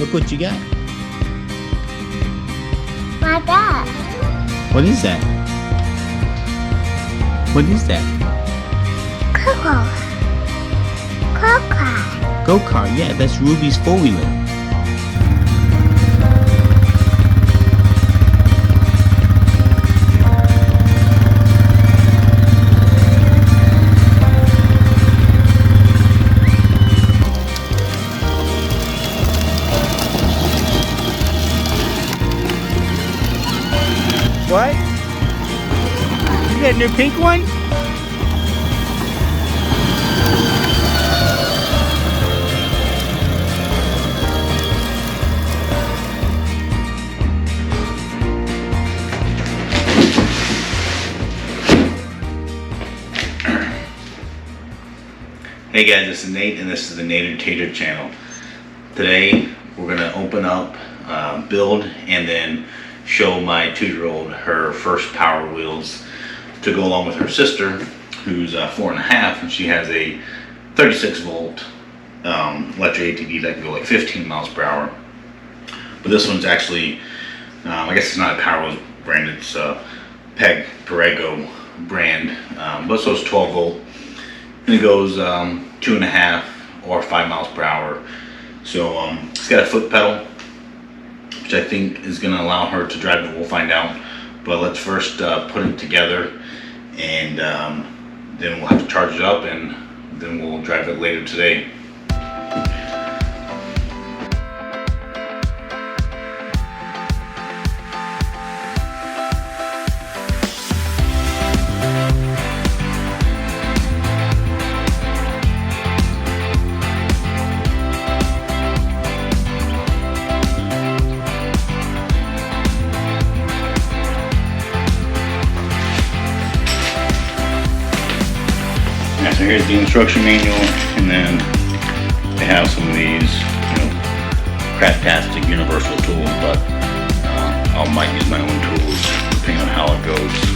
Look what you got. My dad. What is that? What is that? Coco. Coco. Go-kart, yeah, that's Ruby's four-wheeler. What? You got a new pink one? Hey guys, this is Nate and this is the Nate and Tater channel. Today we're going to open up, build, and then show my 2-year-old her first Power Wheels to go along with her sister, who's 4.5, and she has a 36 volt electric ATV that can go like 15 miles per hour. But this one's actually, I guess it's not a Power Wheels brand, it's a Perego brand, but so it's 12 volt, and it goes 2.5 or 5 miles per hour. So it's got a foot pedal, which I think is going to allow her to drive it. We'll find out. But let's first put it together, and then we'll have to charge it up, and then we'll drive it later today. So here's the instruction manual, and then they have some of these, craptastic universal tools, but I might use my own tools depending on how it goes.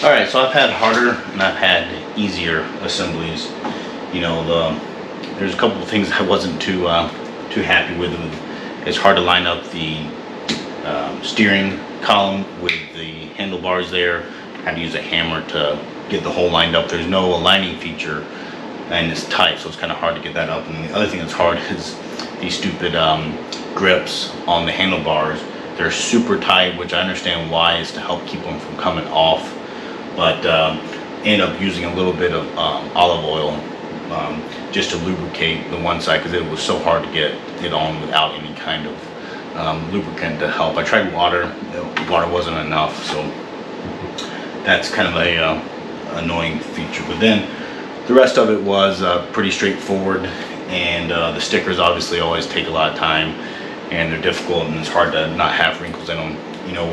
Alright, so I've had harder and I've had easier assemblies. There's a couple of things I wasn't too happy with. It's hard to line up the steering column with the handlebars there. I had to use a hammer to get the hole lined up. There's no aligning feature and it's tight, so it's kind of hard to get that up. And the other thing that's hard is these stupid grips on the handlebars. They're super tight, which I understand why, is to help keep them from coming off. But end up using a little bit of olive oil just to lubricate the one side, because it was so hard to get it on without any kind of lubricant to help. I tried water. Water wasn't enough, so that's kind of a annoying feature. But then the rest of it was pretty straightforward, and the stickers obviously always take a lot of time, and they're difficult, and it's hard to not have wrinkles in them. You know,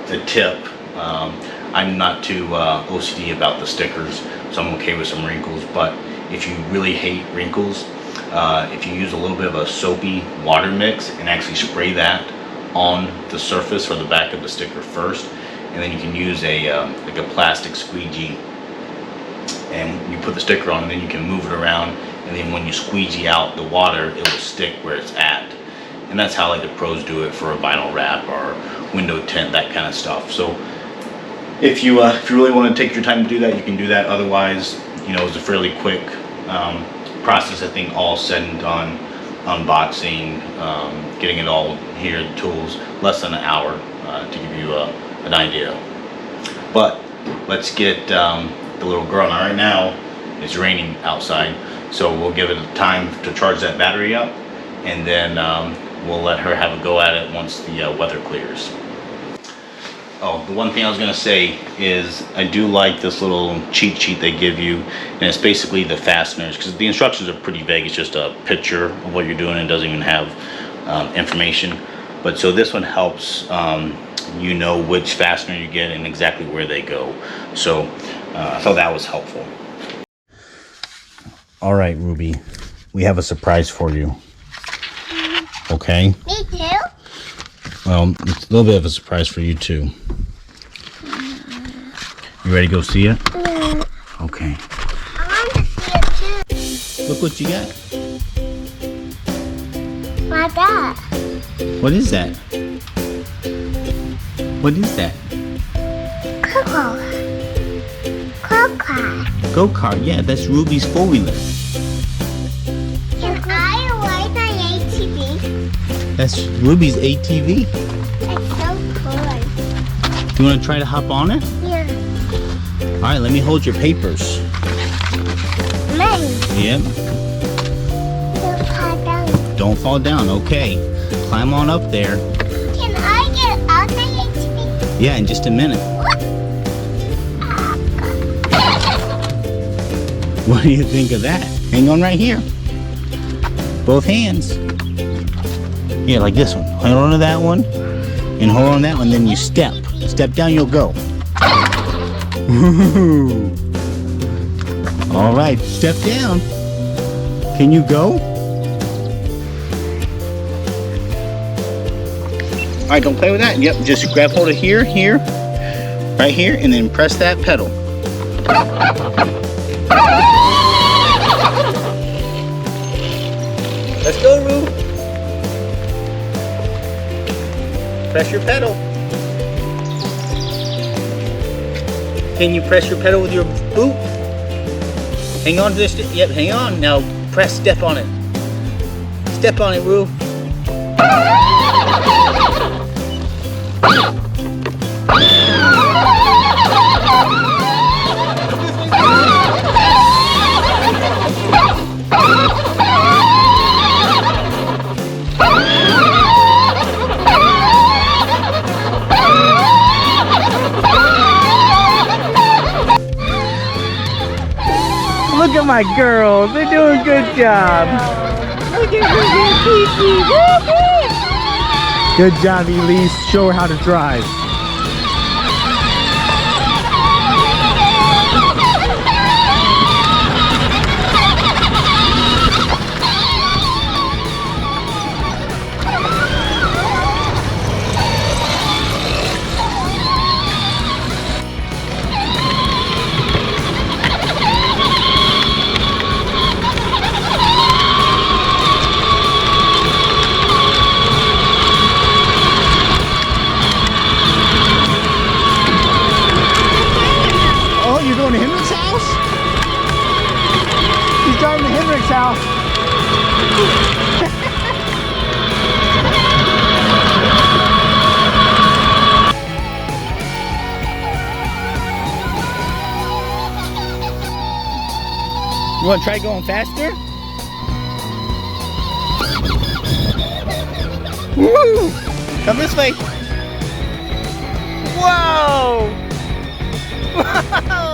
a tip, I'm not too OCD about the stickers, so I'm okay with some wrinkles. But if you really hate wrinkles, if you use a little bit of a soapy water mix and actually spray that on the surface or the back of the sticker first, and then you can use a like a plastic squeegee, and you put the sticker on, and then you can move it around, and then when you squeegee out the water, it will stick where it's at. And that's how like the pros do it for a vinyl wrap or window tint, that kind of stuff. So if you really want to take your time to do that, you can do that. Otherwise, you know, it's a fairly quick process. I think all said and done, unboxing, getting it all here, the tools, less than an hour to give you an idea. But let's get the little girl. Now right now it's raining outside, so we'll give it time to charge that battery up, and then we'll let her have a go at it once the weather clears. Oh, the one thing I was gonna say is I do like this little cheat sheet they give you, and it's basically the fasteners, because the instructions are pretty vague. It's just a picture of what you're doing, and doesn't even have information. But so this one helps you know which fastener you get and exactly where they go. So I thought that was helpful. All right, Ruby, we have a surprise for you. Okay? Me too? Well, it's a little bit of a surprise for you too. You ready to go see it? Okay. I want to see it Look what you got. too. My dad. What is that? What is that? Coco. Coco. Go-kart. Yeah, that's Ruby's four-wheeler. Can I ride my ATV? That's Ruby's ATV. It's so cool. You want to try to hop on it? Yeah. All right, let me hold your papers. Mine. Yep. Don't fall down. Don't fall down. Okay. Climb on up there. Can I get out my ATV? Yeah, in just a minute. What do you think of that? Hang on right here. Both hands. Yeah, like this one. Hold on to that one, and hold on to that one, then you step. Step down, you'll go. All right, step down. Can you go? All right, don't play with that. Yep, just grab hold of here, right here, and then press that pedal. Let's go, Roo. Press your pedal. Can you press your pedal with your boot? Hang on to this. Yep, hang on. Now press step on it. Step on it, Roo. Look at my girls. They're doing a good job. Look at Kiki. Good job, Elise. Show her how to drive. You want to try going faster? Woo! Come this way. Whoa! Wow!